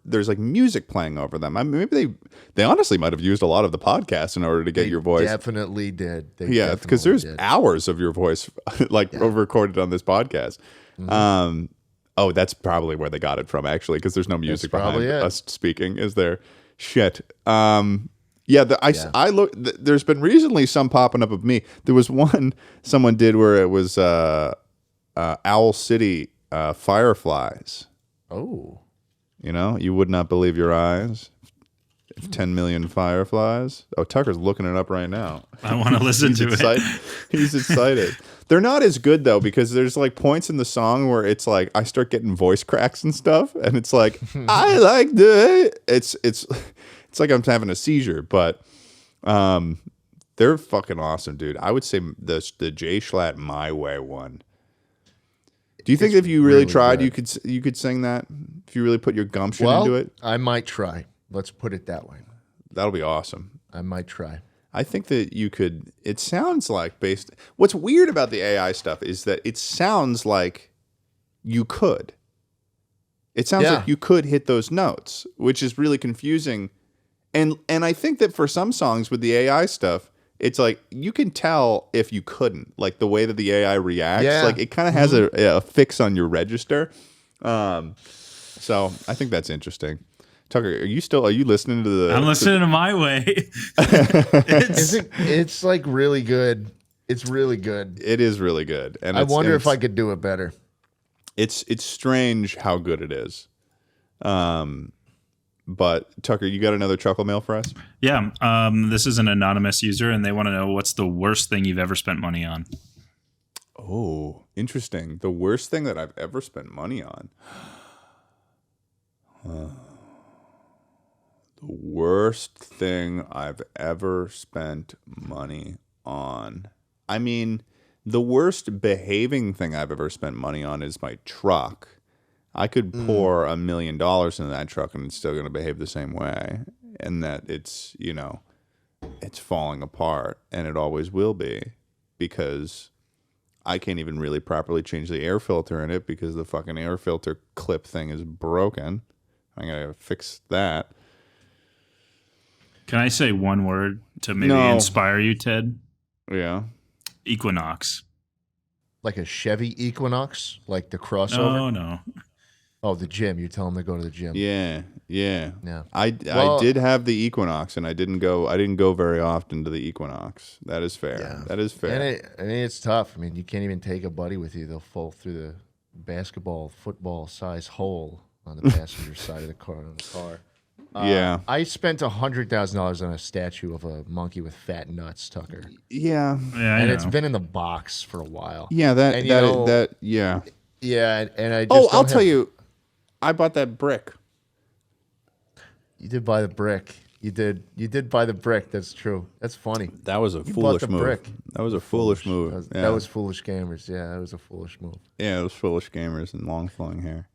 there's like music playing over them. I mean, maybe they honestly might have used a lot of the podcasts in order to get your voice. Definitely did. Because there's hours of your voice like recorded on this podcast. Mm-hmm. Oh, that's probably where they got it from, actually, because there's no music behind us speaking, is there? Shit. I look. There's been recently some popping up of me. There was one someone did where it was Owl City Fireflies. Oh, you would not believe your eyes. 10 million fireflies. Oh, Tucker's looking it up right now. I want to listen to it. He's excited. They're not as good though, because there's like points in the song where it's like I start getting voice cracks and stuff, and it's like I like it's like I'm having a seizure, but they're fucking awesome, dude. I would say the J Schlatt My Way one. Do you think if you really tried, you could sing that if you really put your gumption into it? I might try. Let's put it that way. That'll be awesome. I might try. I think that you could. It sounds like What's weird about the AI stuff is that it sounds like you could. It sounds like you could hit those notes, which is really confusing. And I think that for some songs with the AI stuff, it's like you can tell if you couldn't, like the way that the AI reacts. Yeah. Like it kind of has a fix on your register. So I think that's interesting. Tucker, are you listening to the? I'm listening to My Way. It's like really good. It's really good. It is really good, and I wonder if I could do it better. It's strange how good it is. But Tucker, you got another Chuckle Mail for us? Yeah. This is an anonymous user, and they want to know what's the worst thing you've ever spent money on. Oh, interesting. The worst thing that I've ever spent money on. The worst thing I've ever spent money on. I mean, the worst behaving thing I've ever spent money on is my truck. I could pour $1 million into that truck and it's still going to behave the same way. And that it's, it's falling apart, and it always will be, because I can't even really properly change the air filter in it because the fucking air filter clip thing is broken. I'm going to fix that. Can I say one word to maybe inspire you, Ted? Yeah. Equinox. Like a Chevy Equinox? Like the crossover? No. Oh, the gym. You tell them to go to the gym. Yeah. Well, I did have the Equinox, and I didn't go very often to the Equinox. That is fair. Yeah. That is fair. And it's tough. I mean, you can't even take a buddy with you. They'll fall through the football size hole on the passenger side of the car. Yeah. I spent $100,000 on a statue of a monkey with fat nuts, Tucker. Yeah. And it's been in the box for a while. Yeah, yeah. Yeah, and I just I'll tell you, I bought that brick. You did buy the brick. You did buy the brick. That's true. That's funny. That was a foolish move. Brick. That was a foolish move. That was foolish gamers. Yeah, that was a foolish move. Yeah, it was foolish gamers and long flowing hair.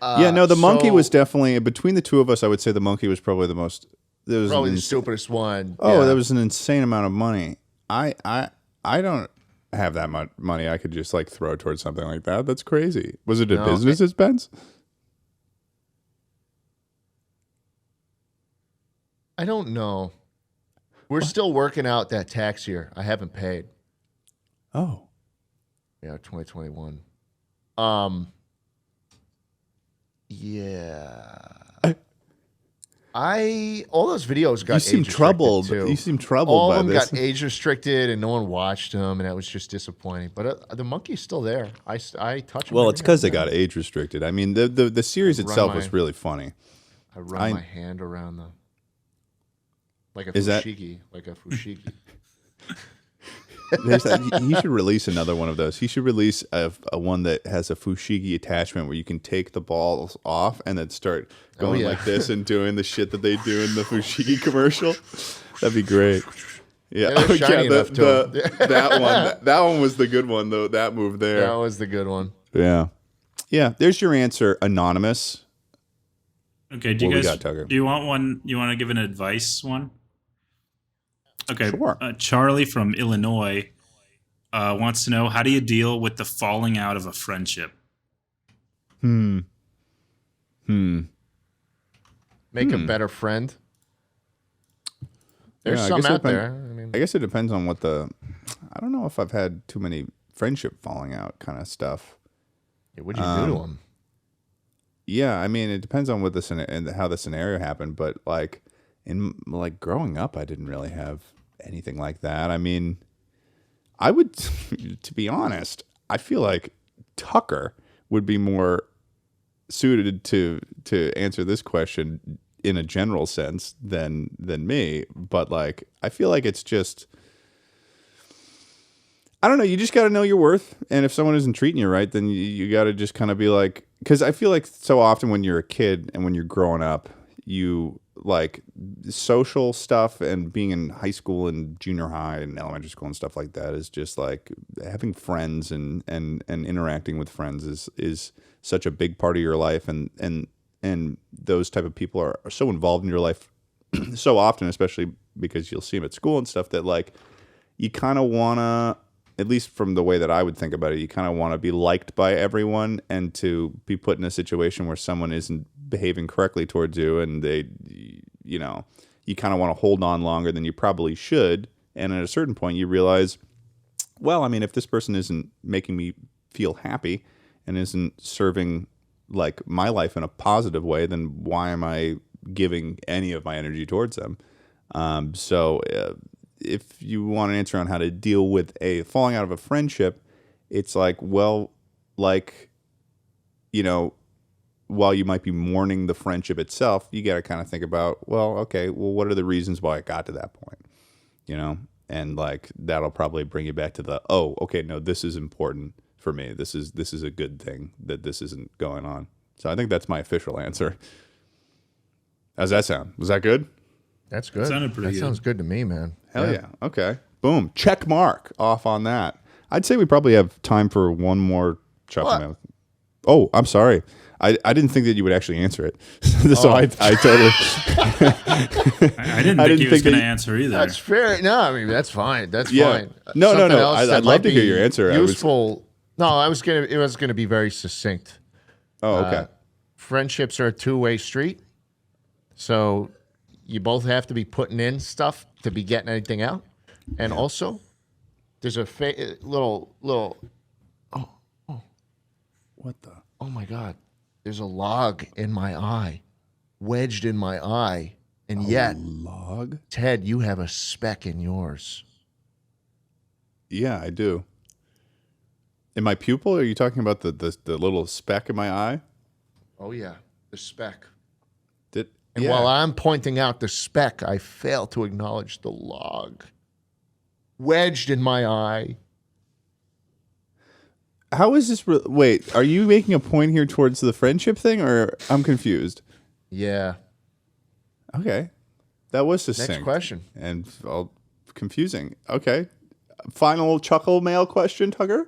The monkey was definitely, between the two of us, I would say the monkey was probably the most. Probably the stupidest one. Oh, yeah. That was an insane amount of money. I don't have that much money I could just like throw towards something like that. That's crazy. Was it a business expense? I don't know. We're still working out that tax year. I haven't paid. Oh. Yeah, 2021. Yeah. All those videos got You seem troubled. too. You seem troubled All by of them this. got age restricted, and no one watched them, and that was just disappointing. But the monkey's still there. I touch him. Well, it's because they got age restricted. I mean, the series itself was really funny. I run my hand around the like a fushigi. He should release another one of those. He should release a one that has a fushigi attachment where you can take the balls off and then start going like this and doing the shit that they do in the fushigi commercial. That'd be great. Yeah, that one was the good one though. That move there. That was the good one. Yeah. There's your answer, anonymous. Okay, do you want one? You want to give an advice one? Okay, sure. Charlie from Illinois wants to know, how do you deal with the falling out of a friendship? Make a better friend. There's some out there. I guess it depends on what I don't know if I've had too many friendship falling out kind of stuff. Yeah, what'd you do to them? Yeah, I mean, it depends on what how the scenario happened, but like in growing up, I didn't really have anything like that. I mean, I would, to be honest, I feel like Tucker would be more suited to answer this question in a general sense than me. But like, I feel like it's just, I don't know. You just got to know your worth, and if someone isn't treating you right, then you got to just kind of be like, because I feel like so often when you're a kid and when you're growing up, you like social stuff and being in high school and junior high and elementary school and stuff like that is just like having friends and interacting with friends is such a big part of your life, and those type of people are so involved in your life so often, especially because you'll see them at school and stuff, that like you kind of want to, at least from the way that I would think about it, you kind of want to be liked by everyone, and to be put in a situation where someone isn't behaving correctly towards you, and they, you know, you kind of want to hold on longer than you probably should. And at a certain point you realize, well, I mean, if this person isn't making me feel happy and isn't serving like my life in a positive way, then why am I giving any of my energy towards them? So if you want an answer on how to deal with a falling out of a friendship, it's like, well, like, you know, while you might be mourning the friendship itself, you got to kind of think about, well, okay, well, what are the reasons why it got to that point, you know? And like, that'll probably bring you back to the, oh, okay, no, this is important for me. This is a good thing that this isn't going on. So I think that's my official answer. How's that sound? Was that good? That's good. Sounded pretty that good. sounds good to me, man. Hell yeah. Okay. Boom. Check mark off on that. I'd say we probably have time for one more Chuckle Mail. Oh, I'm sorry. I didn't think that you would actually answer it. So I totally. I didn't think he was going to answer either. That's fair. No, I mean, that's fine. That's Yeah. fine. No. Something else I'd that love might to hear be your answer. Useful. It was gonna be very succinct. Oh, okay. Friendships are a two-way street, so you both have to be putting in stuff to be getting anything out, and also there's a little. What the? Oh my God! There's a log in my eye, wedged in my eye, and yet, Log? Ted, you have a speck in yours. Yeah, I do. In my pupil? Are you talking about the little speck in my eye? Oh yeah, the speck. And While I'm pointing out the speck, I fail to acknowledge the log wedged in my eye. How is this? Wait, are you making a point here towards the friendship thing, or I'm confused? Yeah. Okay, that was succinct. Next question. And confusing. Okay, final Chuckle Mail question, Tugger.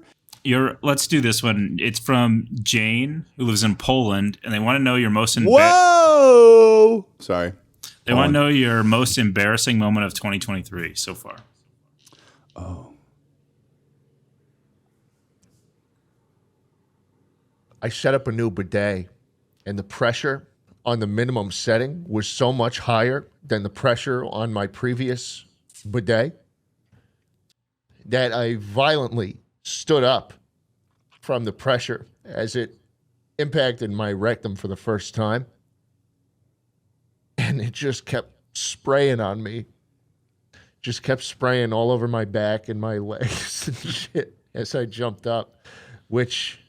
Let's do this one. It's from Jane, who lives in Poland, and they want to know your most Whoa! Sorry. They want to know your most embarrassing moment of 2023 so far. Oh. I set up a new bidet, and the pressure on the minimum setting was so much higher than the pressure on my previous bidet that I violently stood up from the pressure as it impacted my rectum for the first time. And it just kept spraying on me. Just kept spraying all over my back and my legs and shit as I jumped up, which,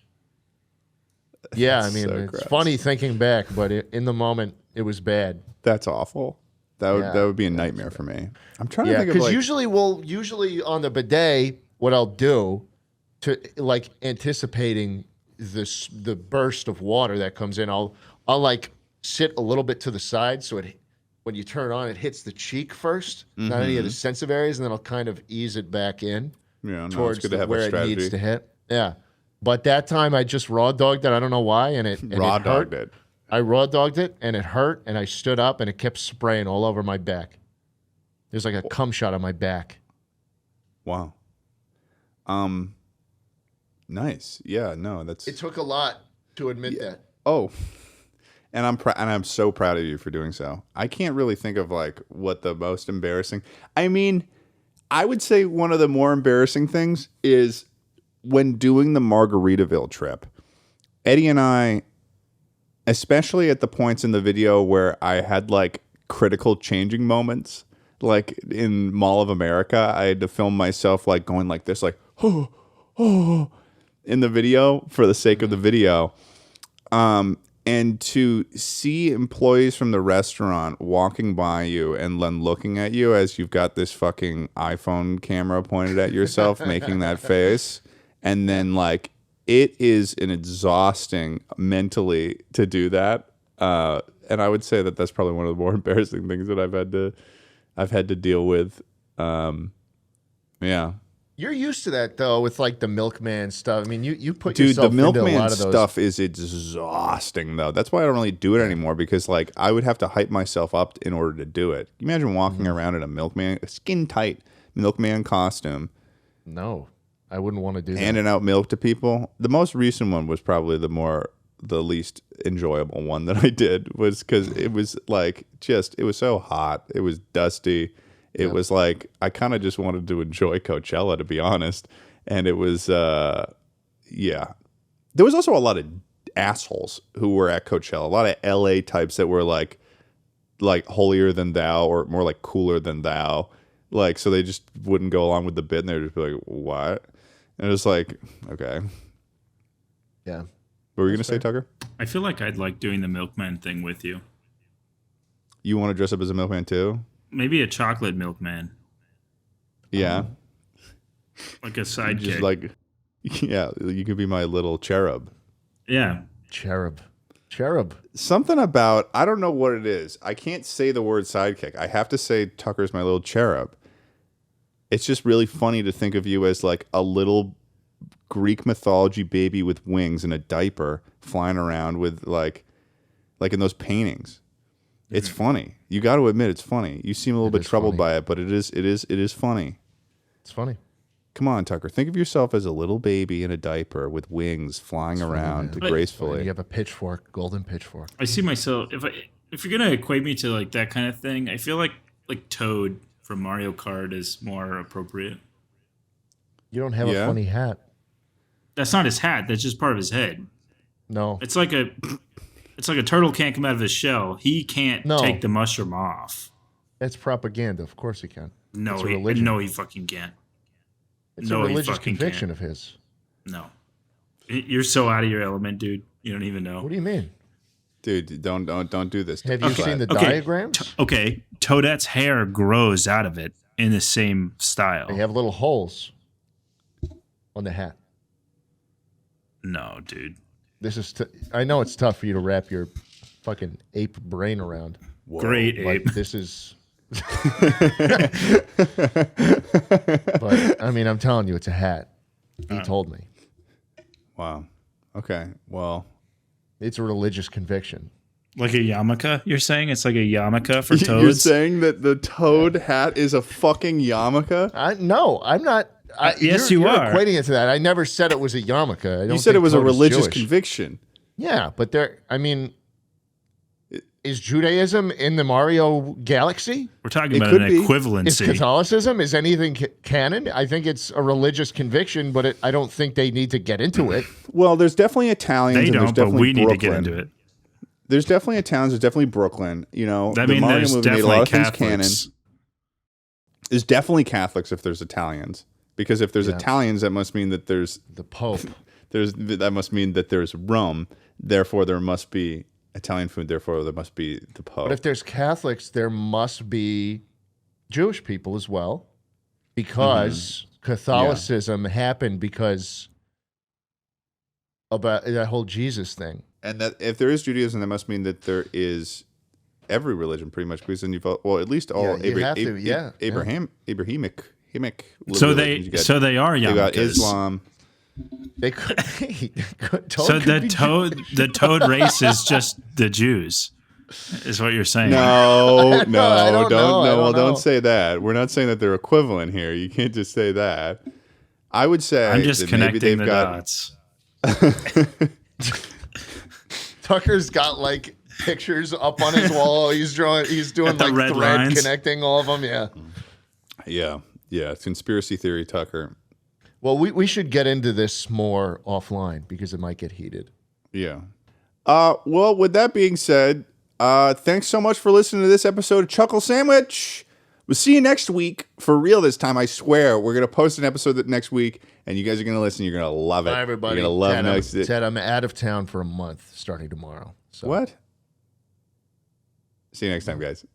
yeah, I mean, it's funny thinking back, but in the moment, it was bad. That's awful. That would be a nightmare for me. I'm trying to think of because usually on the bidet, what I'll do to like anticipating the burst of water that comes in, I'll like sit a little bit to the side so when you turn it on, it hits the cheek first, not any of the sensitive areas, and then I'll kind of ease it back in towards it's good to have where a it strategy. needs to hit. Yeah, but that time I just raw dogged it. I don't know why, and it Raw-dogged hurt. it. I raw dogged it, and it hurt, and I stood up, and it kept spraying all over my back. There's like a cum shot on my back. Wow. Nice. Yeah. No, that's. It took a lot to admit that. Oh. And I'm so proud of you for doing so. I can't really think of like what the most embarrassing. I mean, I would say one of the more embarrassing things is when doing the Margaritaville trip. Eddie and I, especially at the points in the video where I had like critical changing moments, like in Mall of America, I had to film myself like going like this, like in the video for the sake of the video. And to see employees from the restaurant walking by you and then looking at you as you've got this fucking iPhone camera pointed at yourself, making that face. And then like, it is an exhausting mentally to do that. And I would say that that's probably one of the more embarrassing things that I've had to deal with. Yeah. You're used to that though, with like the milkman stuff. I mean, you put Dude, yourself the into a milkman lot of those. stuff is exhausting, though. That's why I don't really do it anymore, because like I would have to hype myself up in order to do it. Can you imagine walking around in a skin tight milkman costume, No, I wouldn't want to do that. handing out milk to people? The most recent one was probably the least enjoyable one that I did, was because it was like it was so hot, it was dusty. It was like I kind of just wanted to enjoy Coachella, to be honest. And it was, yeah. There was also a lot of assholes who were at Coachella. A lot of LA types that were like holier than thou, or more like cooler than thou. Like, so they just wouldn't go along with the bit, and they'd just be like, "What?" And it was like, okay. Yeah. What were you gonna say, Tucker? I feel like I'd like doing the milkman thing with you. You want to dress up as a milkman too? Maybe a chocolate milkman, Yeah. like a sidekick. Just like, yeah, you could be my little cherub. Yeah. Cherub. Something about, I don't know what it is. I can't say the word sidekick. I have to say Tucker's my little cherub. It's just really funny to think of you as like a little Greek mythology baby with wings and a diaper flying around with like in those paintings. It's funny. You got to admit it's funny. You seem a little bit troubled by it, but it is funny. It's funny. Come on, Tucker. Think of yourself as a little baby in a diaper with wings flying around gracefully. You have a pitchfork, golden pitchfork. I see myself, if you're gonna equate me to like that kind of thing, I feel like Toad from Mario Kart is more appropriate. You don't have a funny hat. That's not his hat. That's just part of his head. No. It's like a turtle can't come out of his shell. He can't take the mushroom off. That's propaganda. Of course he can. No, It's a religion. no, he fucking can't. It's No, a he religious fucking conviction can't. of his. No. You're so out of your element, dude. You don't even know. What do you mean? Dude, don't do this. Have you seen the diagrams? Okay, Toadette's hair grows out of it in the same style. They have little holes on the hat. No, dude. This is. I know it's tough for you to wrap your fucking ape brain around. Great Like ape. this is. But I mean, I'm telling you, it's a hat. He told me Wow. Okay. Well, it's a religious conviction. Like a yarmulke, you're saying? It's like a yarmulke for you're toads? saying that the toad hat is a fucking yarmulke? No, I'm not. Yes, you're you are. equating it to that. I never said it was a yarmulke. I don't You said it think was a Toad is religious Jewish. conviction. Yeah, but there. I mean, is Judaism in the Mario galaxy? We're talking It about could an be. Is equivalency. Catholicism? Is anything canon? I think it's a religious conviction, but I don't think they need to get into it. Well, there's definitely Italians. They and there's don't, but definitely we need to Brooklyn. get into it. There's definitely Italians. There's definitely Brooklyn. You know, That the means Mario there's movie made a definitely lot of things canon. Catholics. There's definitely Catholics if there's Italians, because if there's Italians, that must mean that there's The Pope. that must mean that there's Rome. Therefore, there must be Italian food. Therefore, there must be the Pope. But if there's Catholics, there must be Jewish people as well, because Catholicism happened because about that whole Jesus thing. And that if there is Judaism, that must mean that there is every religion, pretty much, because then you've at least all you have to, Abrahamic. So religions. they are You got yarmulkes. Islam. They could. So the toad race is just the Jews, is what you're saying. No, I don't know. Don't say that. We're not saying that they're equivalent here. You can't just say that. I would say I'm just that maybe connecting they've the got dots. Tucker's got like pictures up on his wall. He's doing Got the like red thread lines. connecting all of them. Yeah. Yeah. Conspiracy theory, Tucker. Well, we should get into this more offline because it might get heated. Yeah. Well, with that being said, thanks so much for listening to this episode of Chuckle Sandwich. We'll see you next week. For real this time, I swear. We're going to post an episode next week, and you guys are going to listen. You're going to love it. Bye, everybody. You're going to love next. Ted, I'm out of town for a month starting tomorrow. So. What? See you next time, guys.